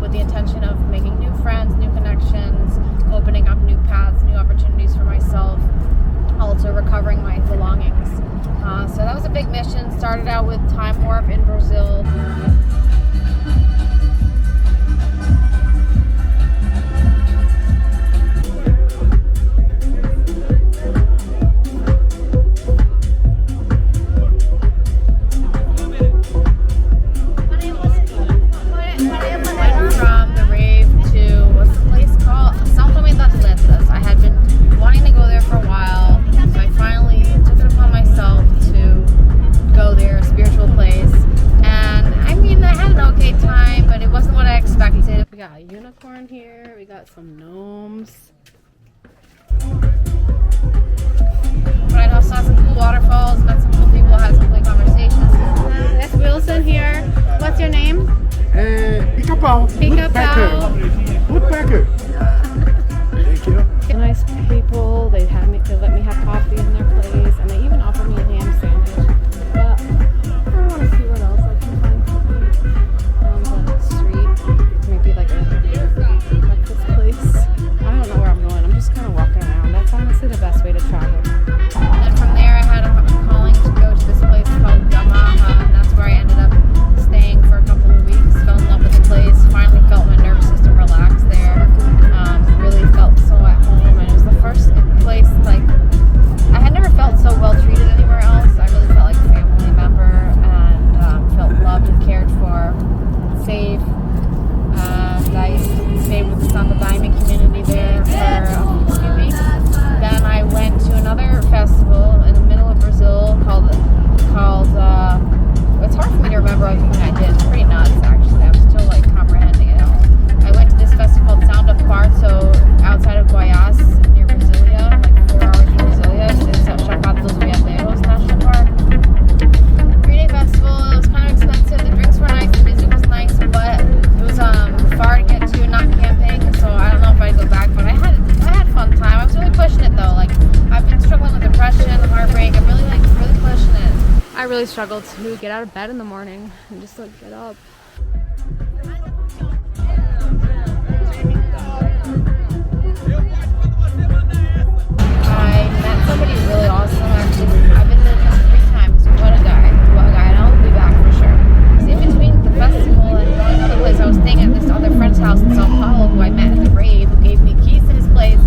with the intention of making new friends, new connections, opening up new paths, new opportunities for myself, also recovering my belongings. So that was a big mission. Started out with time warp in Brazil. Unicorn here. We got some gnomes. But I also saw some cool waterfalls, met some cool people, had some good conversations. That's Wilson here. What's your name? Pica-pau. Pica-pau. Woodpecker. Thank you. Nice people. They let me have coffee in their place, and they even offered me a ham sandwich. But I want to see what else I can find on the street. Maybe like a breakfast place. I don't know where I'm going. I'm just kind of walking around. That's honestly the best way to travel. And from there, I had a calling to go to this place called Yamaha, and that's where I ended up staying for a couple of weeks. Fell in love with the place. Finally felt my nervous system relax there. Really felt so at home, and it was the first place like I had never felt so well treated anywhere else. I really felt like a family member and felt loved and cared for, safe. I stayed with the Santa Diamond community there for a few weeks. Then I went to another festival in the middle of Brazil called it's hard for me to remember everything I did. It's pretty nuts actually. I'm still like comprehending it all. I went to this festival called Sound of Quarto outside of Goiás near Brasilia, like 4 hours from Brasilia. It's at Chapada dos Veadeiros National Park. 3-day festival. It was kind of expensive. The drinks were nice, the music was nice, but it was far to get to, not camping, so I don't know if I'd go back, but I had fun time. I was really pushing it though. Like I've been struggling with depression, heartbreak. I'm really pushing it. I really struggled to get out of bed in the morning and just like get up. I met somebody really awesome actually. I've been there just 3 times. What a guy, and I'll be back for sure. In between the festival and going to another place, I was staying at this other friend's house in Sao Paulo who I met at the rave, who gave me keys to his place.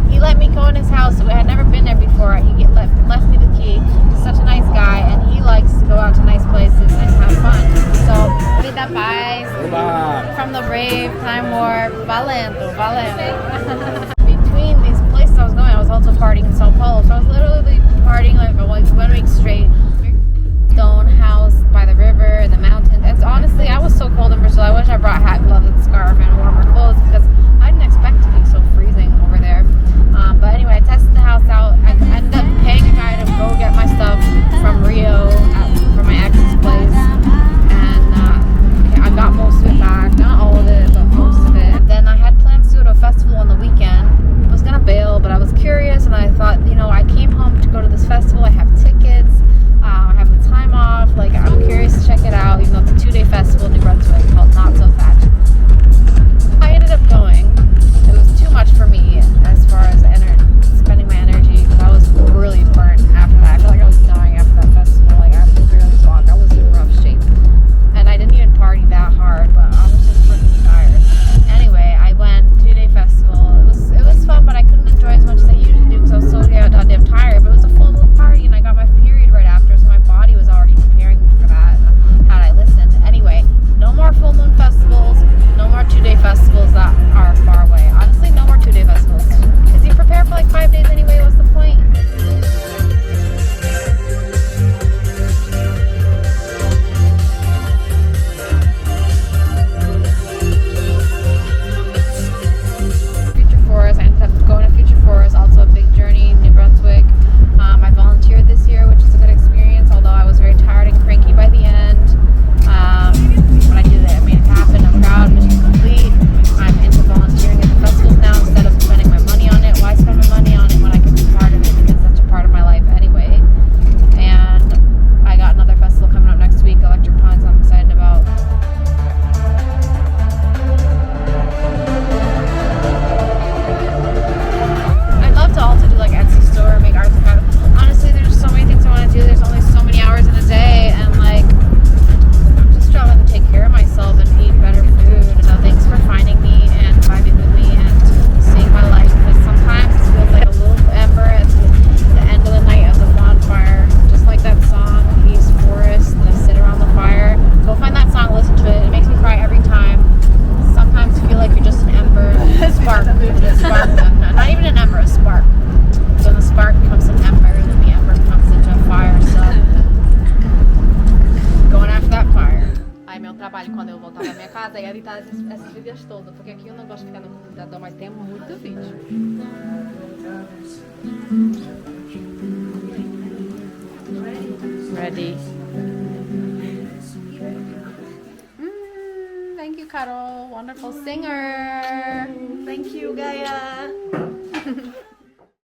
He let me go in his house. I had never been there before. He left me the key. He's such a nice guy, and he likes to go out to nice places and have fun. So, Vida Paz, from the rave, time warp, valendo. Between these places I was going, I was also partying in Sao Paulo. So I was literally partying like 1 week straight. Stone house by the river and the mountains. And honestly, I was so cold in Brazil. I wish I brought a hat, gloves, and scarf and warmer clothes because I didn't expect to be so freezing over there. But anyway, I tested the house out. I ended up paying a guy to go get my stuff from Rio, from my ex's place, and I got most of it back. Not all of it, but most of it. Then I had plans to go to a festival on the weekend. I was gonna bail, but I was curious, and I thought, I came home to go to this festival. I have tickets. I have the time off. Like, I'm curious to check it out, even though it's a 2-day festival in New Brunswick called Not So Fat. dias todo, porque aqui eu não gosto de ficar no computador, mas tem muito vídeo. Ready? Thank you, Carol. Wonderful singer. Thank you, Gaia.